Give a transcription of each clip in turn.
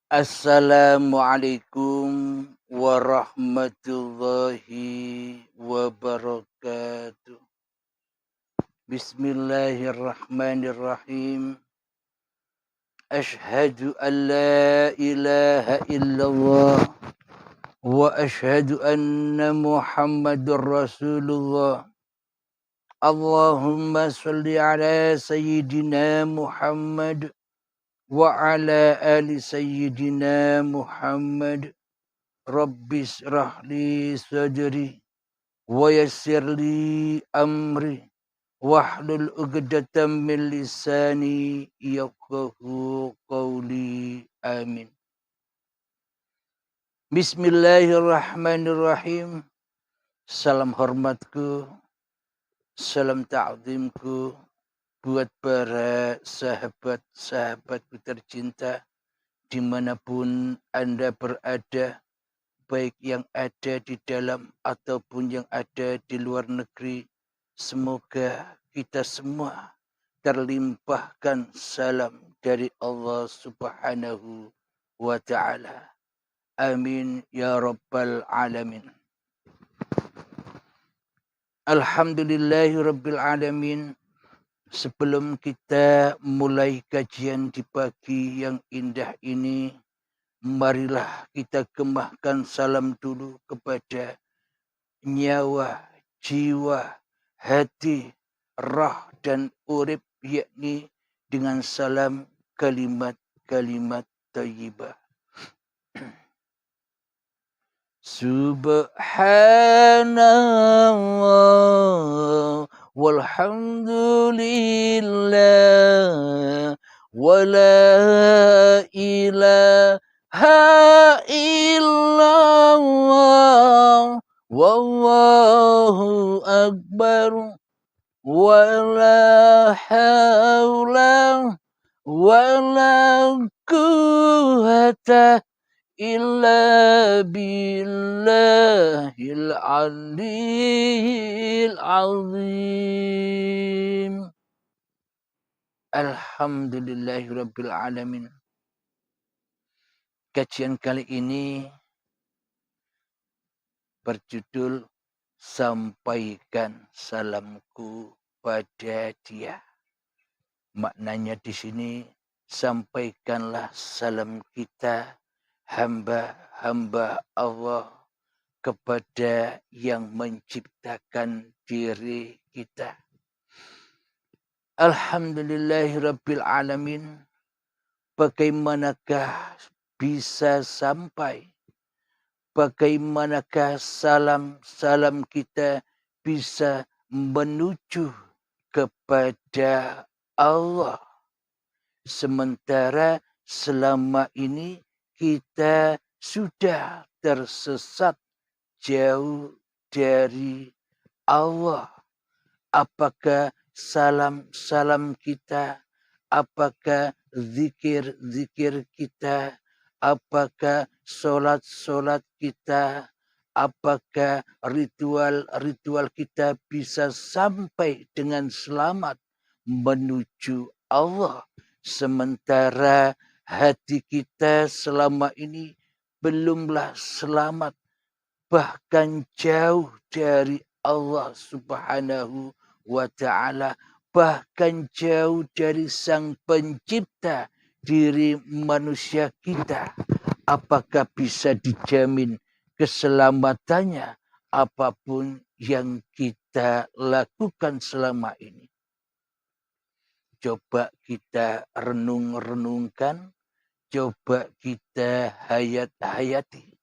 Assalamualaikum warahmatullahi wabarakatuh. Bismillahirrahmanirrahim. Ashhadu an la ilaha illallah wa ashhadu anna Muhammadur Rasulullah. Allahumma salli ala sayyidina Muhammad wa ala ali sayyidina Muhammad. Rabbis rahli sadri wa yassirli amri wahlul 'uqdatam min lisani yafqahu qawli. Amin. Bismillahirrahmanirrahim. Salam hormatku, salam ta'zimku buat para sahabat-sahabatku tercinta dimanapun Anda berada, baik yang ada di dalam ataupun yang ada di luar negeri. Semoga kita semua terlimpahkan salam dari Allah Subhanahu wa ta'ala. Amin ya rabbal alamin. Alhamdulillahi rabbil alamin. Sebelum kita mulai kajian di pagi yang indah ini, marilah kita gemahkan salam dulu kepada nyawa, jiwa, hati, roh dan urip, yakni dengan salam kalimat-kalimat thayyibah. Subhanallah walhamdulillah wala ilaha illallah wallahu akbar wala haula wala quwwata illa billahil aliyyil azim. Alhamdulillahirabbil alamin. Kajian kali ini berjudul Sampaikan Salamku pada Dia. Maknanya di sini, sampaikanlah salam kita hamba-hamba Allah kepada yang menciptakan diri kita. Alhamdulillahirabbil alamin. Bagaimanakah bisa sampai? Bagaimanakah salam-salam kita bisa menuju kepada Allah? Sementara selama ini kita sudah tersesat jauh dari Allah. Apakah salam-salam kita, apakah zikir-zikir kita, apakah solat-solat kita, apakah ritual-ritual kita bisa sampai dengan selamat menuju Allah? Sementara hati kita selama ini belumlah selamat, bahkan jauh dari Allah Subhanahu wa ta'ala, bahkan jauh dari Sang Pencipta diri manusia kita. Apakah bisa dijamin keselamatannya apapun yang kita lakukan selama ini? Coba kita renung-renungkan, coba kita hayat-hayati.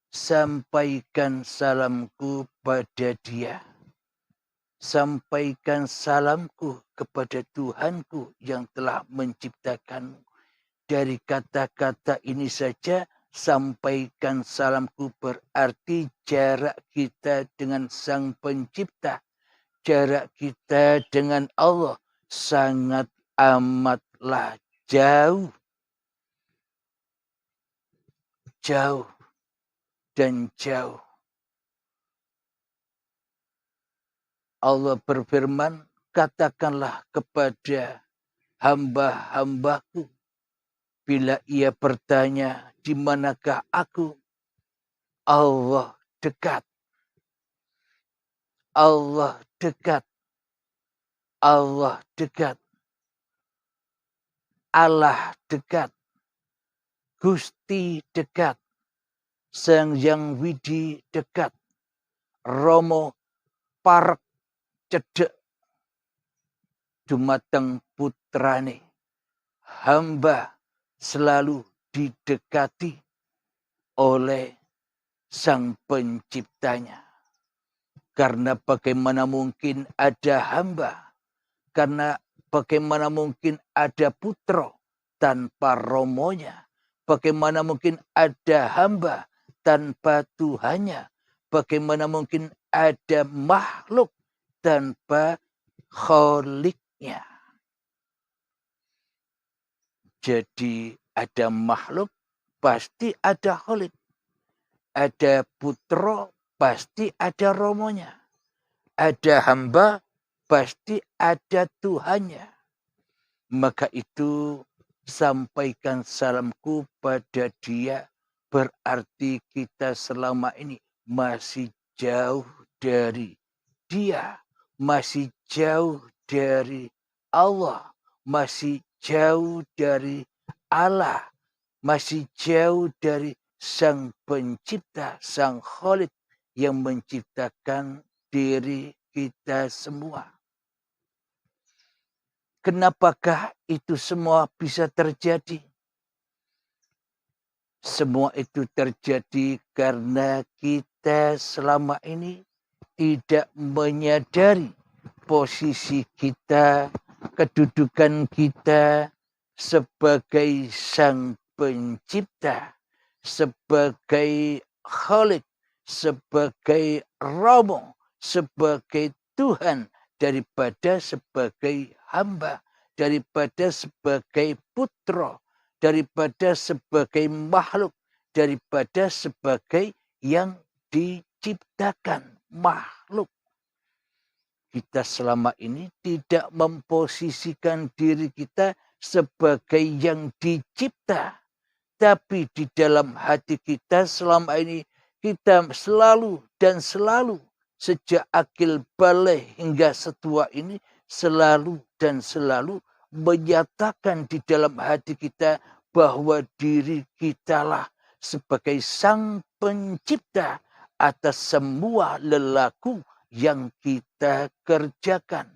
Sampaikan salamku pada Dia. Sampaikan salamku kepada Tuhanku yang telah menciptakanmu. Dari kata-kata ini saja, sampaikan salamku berarti jarak kita dengan Sang Pencipta, jarak kita dengan Allah sangat amatlah jauh. Jauh dan jauh. Allah berfirman, katakanlah kepada hamba-hambaku Bila ia bertanya, di manakah aku? Allah dekat. Allah dekat. Allah dekat. Allah dekat. Gusti dekat. Sang Hyang Widi dekat. Romo parek cedek dumateng putrane. Hamba selalu didekati oleh Sang Penciptanya. Karena bagaimana mungkin ada hamba, karena bagaimana mungkin ada putra tanpa romonya, bagaimana mungkin ada hamba tanpa Tuhannya, bagaimana mungkin ada makhluk tanpa kholiknya. Jadi ada makhluk, pasti ada kholik. Ada putra, pasti ada romonya. Ada hamba, pasti ada Tuhannya. Maka itu sampaikan salamku pada dia, berarti kita selama ini masih jauh dari dia, masih jauh dari Allah, masih jauh dari Allah, masih jauh dari Sang Pencipta, Sang Khalik yang menciptakan diri kita semua. Kenapakah itu semua bisa terjadi? Semua itu terjadi karena kita selama ini tidak menyadari posisi kita, kedudukan kita sebagai Sang Pencipta, sebagai Khalik, sebagai Romo, sebagai Tuhan, daripada sebagai hamba, daripada sebagai putra, daripada sebagai makhluk, daripada sebagai yang diciptakan makhluk. Kita selama ini tidak memposisikan diri kita sebagai yang dicipta. Tapi di dalam hati kita selama ini kita selalu dan selalu sejak akil balik hingga setua ini selalu dan selalu menyatakan di dalam hati kita bahwa diri kitalah sebagai Sang Pencipta atas semua lelaku yang kita kerjakan.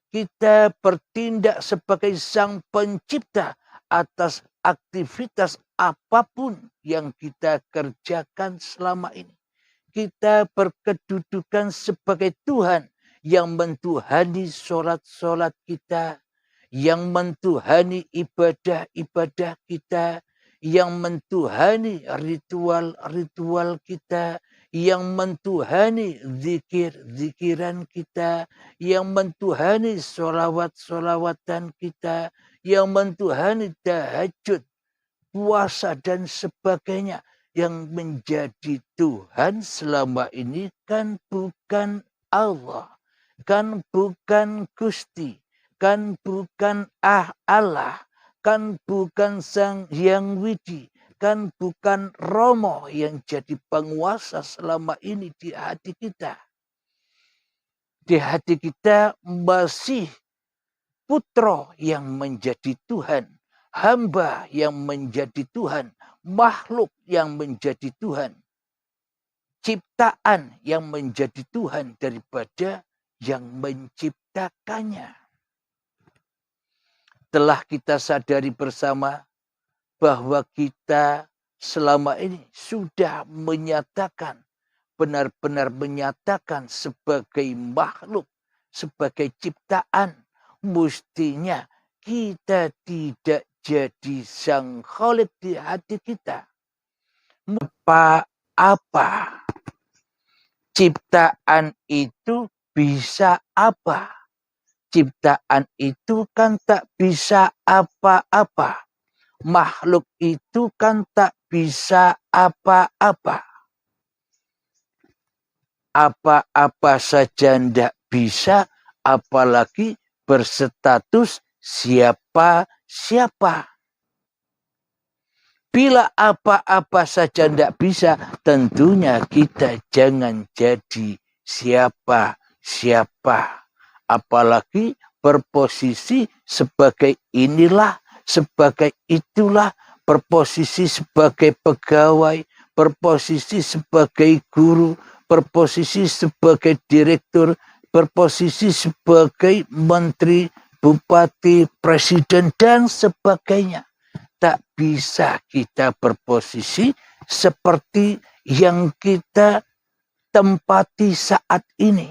Kita bertindak sebagai Sang Pencipta atas aktivitas apapun yang kita kerjakan selama ini. Kita berkedudukan sebagai Tuhan yang mentuhani solat-solat kita, yang mentuhani ibadah-ibadah kita, yang mentuhani ritual-ritual kita, yang mentuhani zikir-zikiran kita, yang mentuhani solawat-solawatan kita, yang mentuhani tahajud, puasa dan sebagainya. Yang menjadi Tuhan selama ini kan bukan Allah, kan bukan Gusti, kan bukan Allah, kan bukan Sang Hyang Widi, kan bukan Romo yang jadi penguasa selama ini di hati kita. Di hati kita masih putra yang menjadi Tuhan, hamba yang menjadi Tuhan, makhluk yang menjadi Tuhan, ciptaan yang menjadi Tuhan daripada yang menciptakannya. Telah kita sadari bersama bahwa kita selama ini sudah menyatakan, benar-benar menyatakan sebagai makhluk, sebagai ciptaan, mestinya kita tidak jadi Sang Khalik di hati kita. Apa ciptaan itu bisa apa? Ciptaan itu kan tak bisa apa-apa. Makhluk itu kan tak bisa apa-apa. Apa-apa saja tidak bisa, apalagi berstatus siapa-siapa. Bila apa-apa saja tidak bisa, tentunya kita jangan jadi siapa-siapa. Apalagi berposisi sebagai inilah, sebagai itulah, berposisi sebagai pegawai, berposisi sebagai guru, berposisi sebagai direktur, berposisi sebagai menteri, bupati, presiden, dan sebagainya. Tak bisa kita berposisi seperti yang kita tempati saat ini.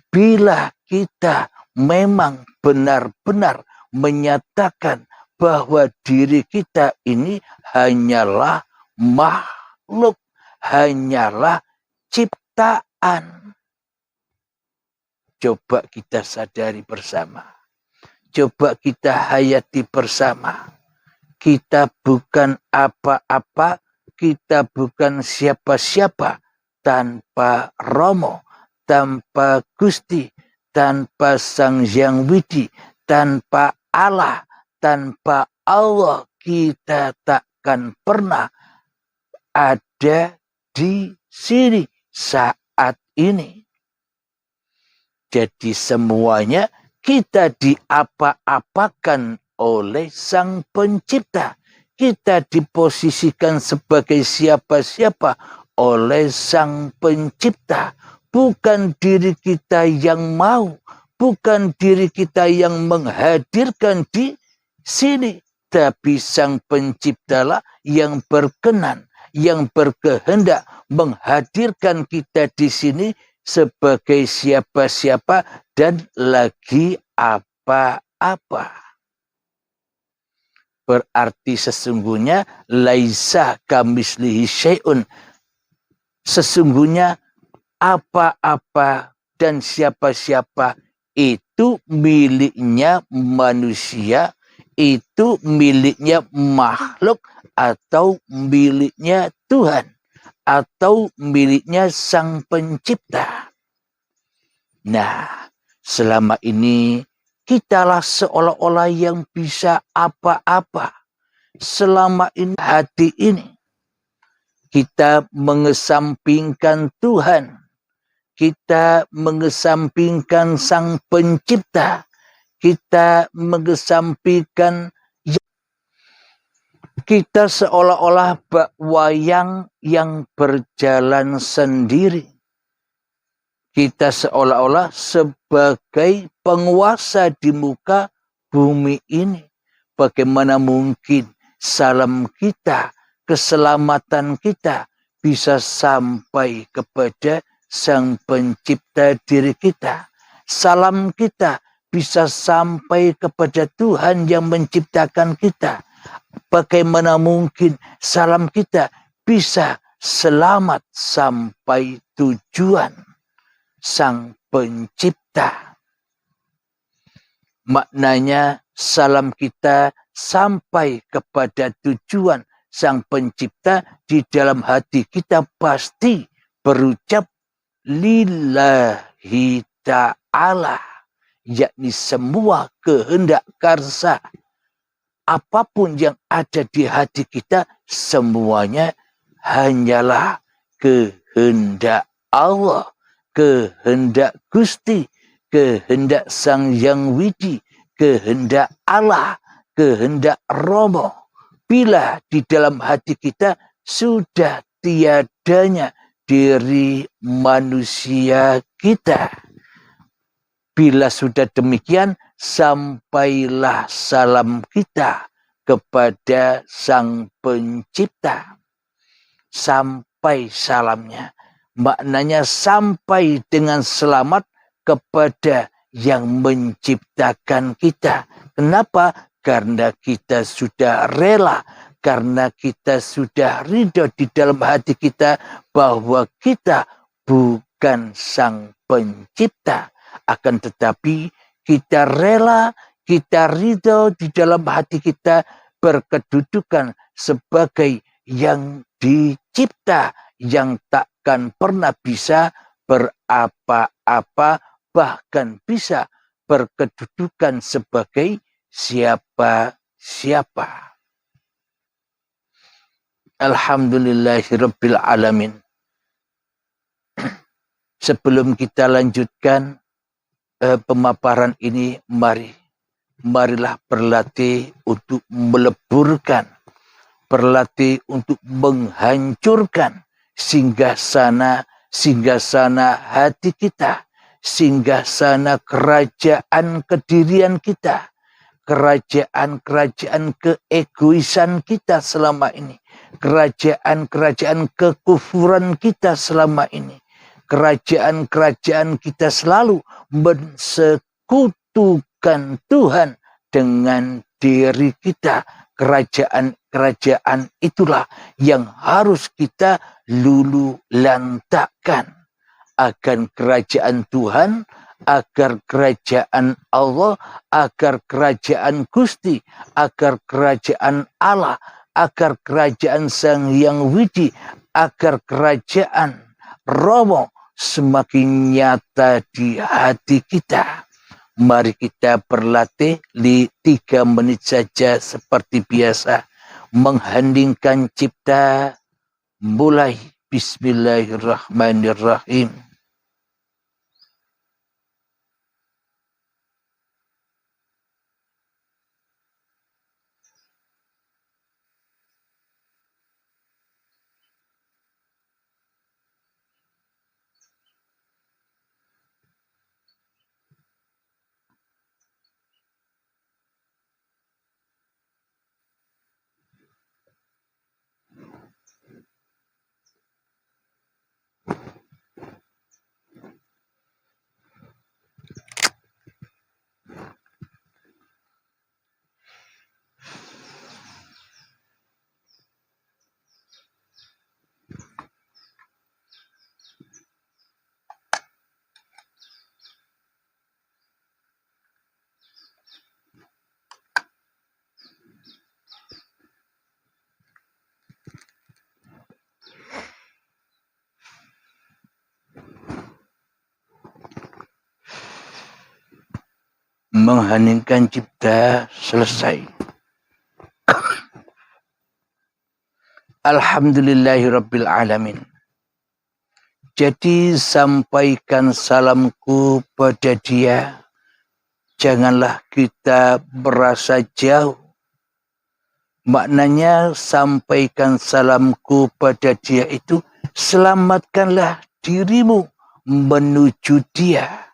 Bila kita memang benar-benar menyatakan bahwa diri kita ini hanyalah makhluk, hanyalah ciptaan. Coba kita sadari bersama. Coba kita hayati bersama. Kita bukan apa-apa, kita bukan siapa-siapa tanpa Romo, tanpa Gusti, tanpa Sang Hyang Widi, tanpa Allah, tanpa Allah kita takkan pernah ada di sini saat ini. Jadi semuanya kita diapa-apakan oleh Sang Pencipta. Kita diposisikan sebagai siapa-siapa oleh Sang Pencipta. Bukan diri kita yang mau, bukan diri kita yang menghadirkan di sini, tapi Sang Penciptalah yang berkenan, yang berkehendak menghadirkan kita di sini sebagai siapa-siapa dan lagi apa-apa. Berarti sesungguhnya laisa kamislihi syai'un. Sesungguhnya apa-apa dan siapa-siapa itu miliknya manusia, itu miliknya makhluk, atau miliknya Tuhan, atau miliknya Sang Pencipta. Nah, selama ini kitalah seolah-olah yang bisa apa-apa. Selama ini hati ini kita mengesampingkan Tuhan. Kita mengesampingkan Sang Pencipta. Kita mengesampingkan, kita seolah-olah bak wayang yang berjalan sendiri. Kita seolah-olah sebagai penguasa di muka bumi ini. Bagaimana mungkin salam kita, keselamatan kita bisa sampai kepada Sang Pencipta diri kita. Salam kita bisa sampai kepada Tuhan yang menciptakan kita. Bagaimana mungkin salam kita bisa selamat sampai tujuan Sang Pencipta. Maknanya salam kita sampai kepada tujuan Sang Pencipta, di dalam hati kita pasti berucap lillahi ta'ala, yakni semua kehendak karsa apapun yang ada di hati kita, semuanya hanyalah kehendak Allah, kehendak Gusti, kehendak Sang Hyang Widi, kehendak Allah, kehendak Romo. Bila di dalam hati kita sudah tiadanya diri manusia kita, bila sudah demikian, sampailah salam kita kepada Sang Pencipta. Sampai salamnya. Maknanya sampai dengan selamat kepada yang menciptakan kita. Kenapa? Karena kita sudah rela, karena kita sudah ridho di dalam hati kita bahwa kita bukan Sang Pencipta. Akan tetapi kita rela, kita ridho di dalam hati kita berkedudukan sebagai yang dicipta, yang takkan pernah bisa berapa-apa, bahkan bisa berkedudukan sebagai siapa-siapa. Alhamdulillahirabbil alamin. Sebelum kita lanjutkan pemaparan ini, marilah berlatih untuk meleburkan, berlatih untuk menghancurkan singgasana hati kita, singgasana kerajaan kedirian kita, kerajaan keegoisan kita selama ini, kerajaan kekufuran kita selama ini, kerajaan kita selalu mensekutukan Tuhan dengan diri kita. Kerajaan itulah yang harus kita lulu lantakkan, agar kerajaan Tuhan, agar kerajaan Allah, agar kerajaan Gusti, agar kerajaan Allah, agar kerajaan Sang Hyang Widi, agar kerajaan Romo semakin nyata di hati kita. Mari kita berlatih di 3 menit saja seperti biasa. Mengheningkan cipta. Mulai. Bismillahirrahmanirrahim. Mengheningkan cipta selesai. Alhamdulillahirabbil alamin. Jadi sampaikan salamku pada dia. Janganlah kita merasa jauh. Maknanya sampaikan salamku pada dia itu selamatkanlah dirimu menuju dia.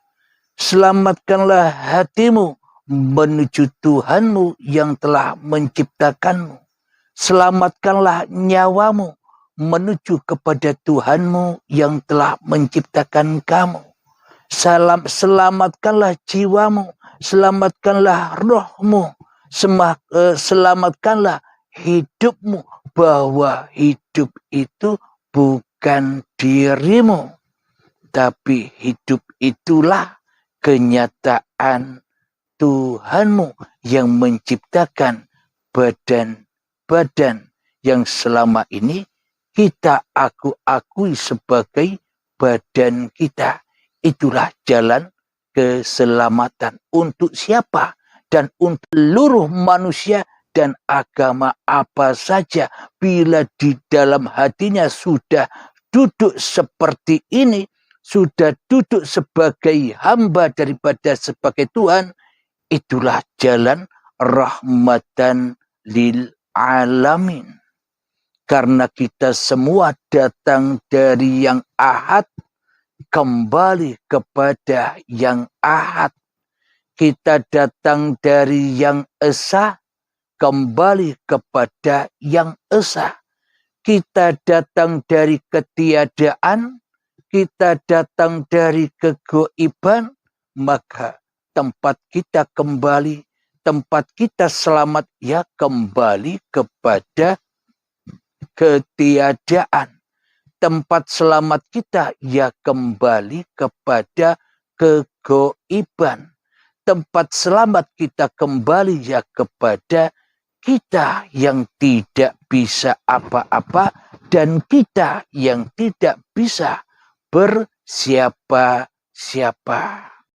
Selamatkanlah hatimu menuju Tuhanmu yang telah menciptakanmu. Selamatkanlah nyawamu menuju kepada Tuhanmu yang telah menciptakan kamu. Selamatkanlah jiwamu, selamatkanlah rohmu, selamatkanlah hidupmu, bahwa hidup itu bukan dirimu, tapi hidup itulah kenyataan Tuhanmu yang menciptakan badan yang selama ini kita akui sebagai badan kita. Itulah jalan keselamatan untuk siapa dan untuk seluruh manusia dan agama apa saja. Bila di dalam hatinya sudah duduk seperti ini, sudah duduk sebagai hamba daripada sebagai Tuhan, itulah jalan rahmatan lil alamin. Karena kita semua datang dari yang ahad, kembali kepada yang ahad. Kita datang dari yang esa, kembali kepada yang esa. Kita datang dari ketiadaan, kita datang dari kegoiban, maka tempat kita kembali, tempat kita selamat ya kembali kepada ketiadaan. Tempat selamat kita ya kembali kepada kegoiban. Tempat selamat kita kembali ya kepada kita yang tidak bisa apa-apa dan kita yang tidak bisa bersiapa-siapa.